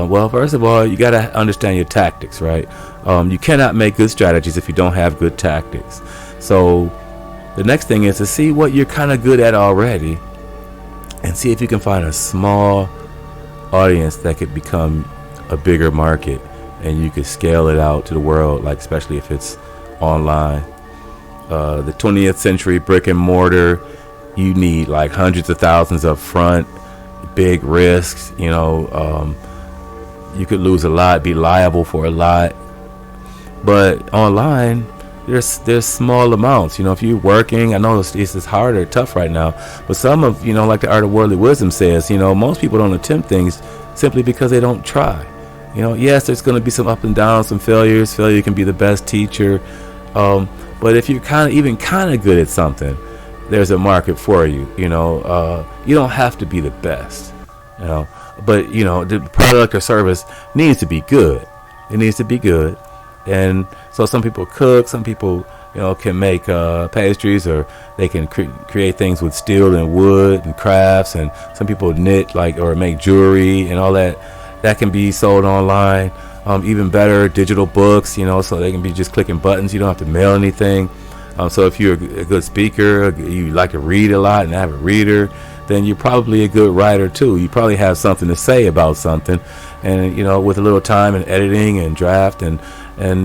Well, first of all, you got to understand your tactics, right? You cannot make good strategies if you don't have good tactics. So the next thing is to see what you're kind of good at already and see if you can find a small audience that could become a bigger market, and you could scale it out to the world, like especially if it's online. The 20th century brick and mortar, you need like hundreds of thousands up front, big risks, you could lose a lot, be liable for a lot. But online, there's small amounts. If you're working, I know it's harder, tough right now, but some of, like the Art of Worldly Wisdom says, most people don't attempt things simply because they don't try. Yes, there's going to be some up and downs, some failures. Failure can be the best teacher. But if you're kind of good at something, there's a market for you. You don't have to be the best, but the product or service needs to be good. It needs to be good. And so some people cook, some people can make pastries, or they can create things with steel and wood and crafts, and some people knit or make jewelry and all that can be sold online. Even better, digital books, so they can be just clicking buttons. You don't have to mail anything. So if you're a good speaker, you like to read a lot and have a reader, then you're probably a good writer too. You probably have something to say about something, and with a little time and editing and draft, and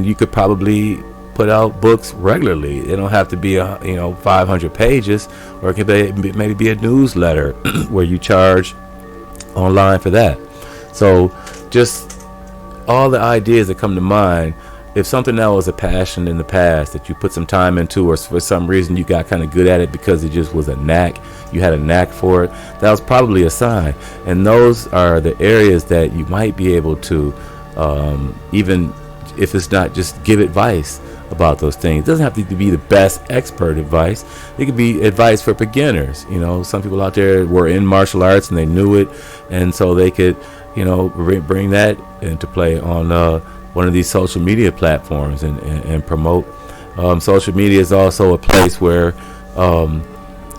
you could probably put out books regularly. They don't have to be 500 pages, or it could maybe be a newsletter where you charge online for that. So just all the ideas that come to mind. If something that was a passion in the past that you put some time into, or for some reason you got kind of good at it because it just was a knack, you had a knack for it, that was probably a sign. And those are the areas that you might be able to, even if it's not, just give advice about those things. It doesn't have to be the best expert advice. It could be advice for beginners. Some people out there were in martial arts and they knew it, and so they could bring that into play on one of these social media platforms and promote. Social media is also a place where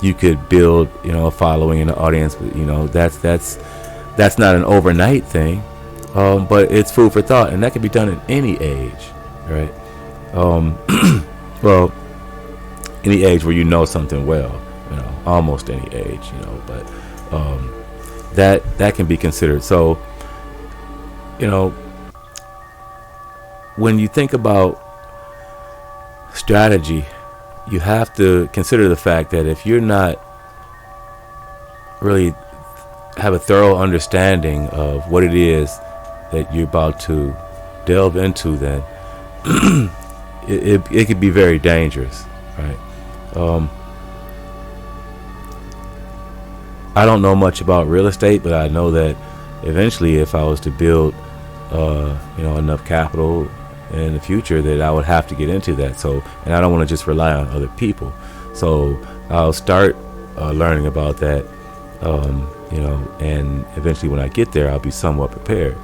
you could build a following and an audience. That's not an overnight thing, but it's food for thought, and that can be done at any age, right? Well, any age where something well, almost any age, but that can be considered. So when you think about strategy, you have to consider the fact that if you're not really have a thorough understanding of what it is that you're about to delve into, then it could be very dangerous, right? I don't know much about real estate, but I know that eventually, if I was to build enough capital in the future, that I would have to get into that. So, and I don't want to just rely on other people. So I'll start learning about that, and eventually when I get there, I'll be somewhat prepared.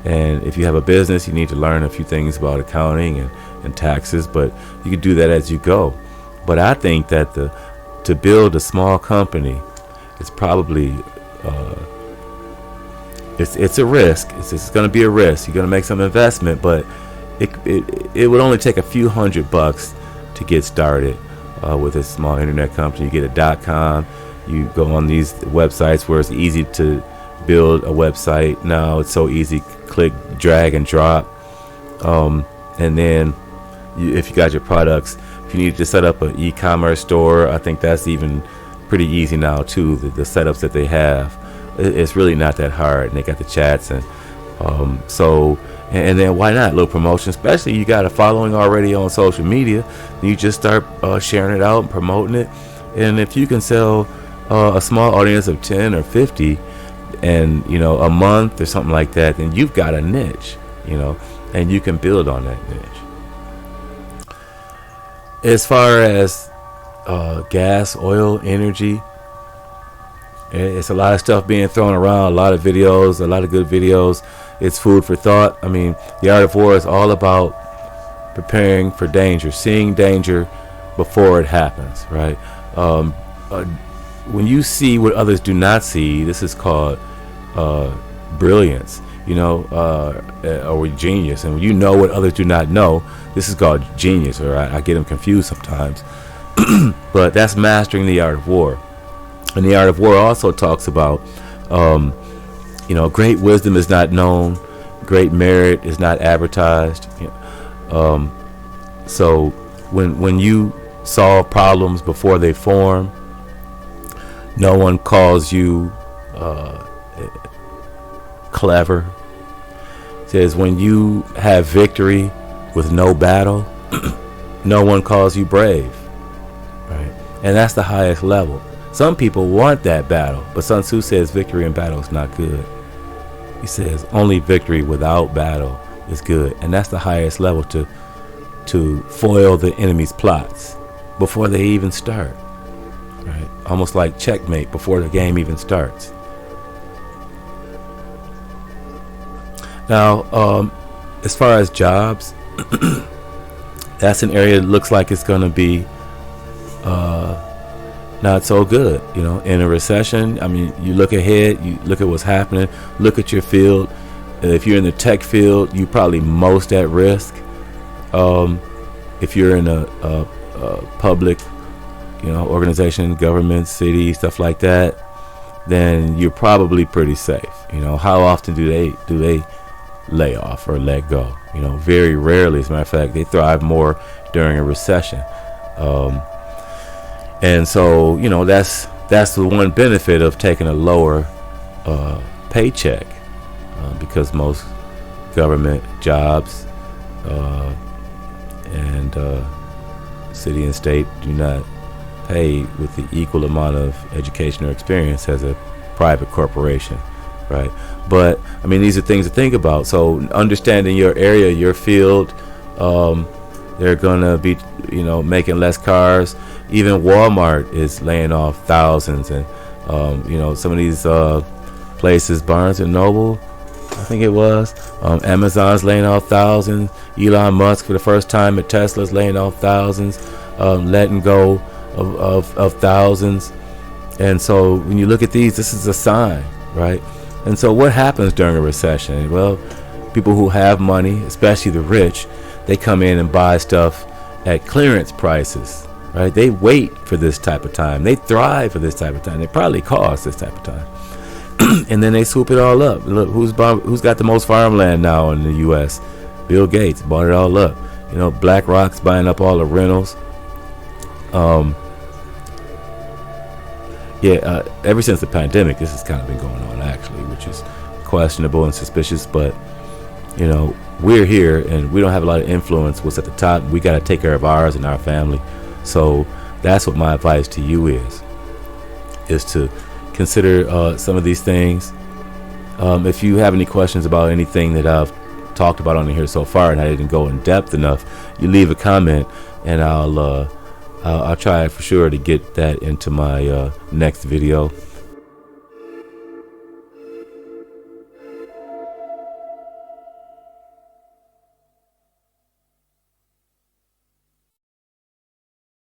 And if you have a business, you need to learn a few things about accounting and taxes, but you can do that as you go. But I think that to build a small company, it's probably it's a risk. It's going to be a risk. You're going to make some investment, but it would only take a few $100 to get started with a small internet company. You get a .com. You go on these websites where it's easy to build a website. Now it's so easy. Click, drag, and drop. And then if you got your products, if you need to set up an e-commerce store, I think that's even pretty easy now too. The setups that they have, it's really not that hard. And they got the chats, and and then why not? A little promotion, especially you got a following already on social media. You just start sharing it out and promoting it. And if you can sell a small audience of 10 or 50 and a month or something like that, then you've got a niche, and you can build on that niche. As far as gas, oil, energy, it's a lot of stuff being thrown around, a lot of videos, a lot of good videos. It's food for thought. I mean, the art of war is all about preparing for danger, seeing danger before it happens, right? When you see what others do not see, this is called brilliance. or genius. And when you know what others do not know, this is called genius, or I get them confused sometimes. But that's mastering the art of war. And the art of war also talks about, great wisdom is not known, great merit is not advertised. So when you solve problems before they form, no one calls you clever. It says when you have victory with no battle, no one calls you brave. Right? And that's the highest level. Some people want that battle, but Sun Tzu says victory in battle is not good. He says only victory without battle is good, and that's the highest level to foil the enemy's plots before they even start. Right? Almost like checkmate before the game even starts. Now, as far as jobs, that's an area that looks like it's going to be not so good. In a recession, I mean, you look ahead, you look at what's happening, look at your field. If you're in the tech field, you're probably most at risk. If you're in a public, organization, government, city, stuff like that, then you're probably pretty safe. How often do they lay off or let go? Very rarely. As a matter of fact, they thrive more during a recession. And so, that's the one benefit of taking a lower paycheck, because most government jobs and city and state do not pay with the equal amount of education or experience as a private corporation, right? But I mean, these are things to think about. So understanding your area, your field, they're gonna be, making less cars. Even Walmart is laying off thousands, and some of these places, Barnes and Noble, I think it was, Amazon's laying off thousands. Elon Musk, for the first time at Tesla's laying off thousands, letting go of thousands. And so when you look at these, this is a sign, right? And so what happens during a recession? Well, people who have money, especially the rich, they come in and buy stuff at clearance prices, right? They wait for this type of time. They thrive for this type of time. They probably cost this type of time. And then they swoop it all up. Look, who's got the most farmland now in the U.S.? Bill Gates bought it all up. BlackRock's buying up all the rentals. Ever since the pandemic, this has kind of been going on, actually, which is questionable and suspicious. But we're here and we don't have a lot of influence. What's at the top? We got to take care of ours and our family. So that's what my advice to you is to consider some of these things. If you have any questions about anything that I've talked about on here so far and I didn't go in depth enough, you leave a comment and I'll try for sure to get that into my next video.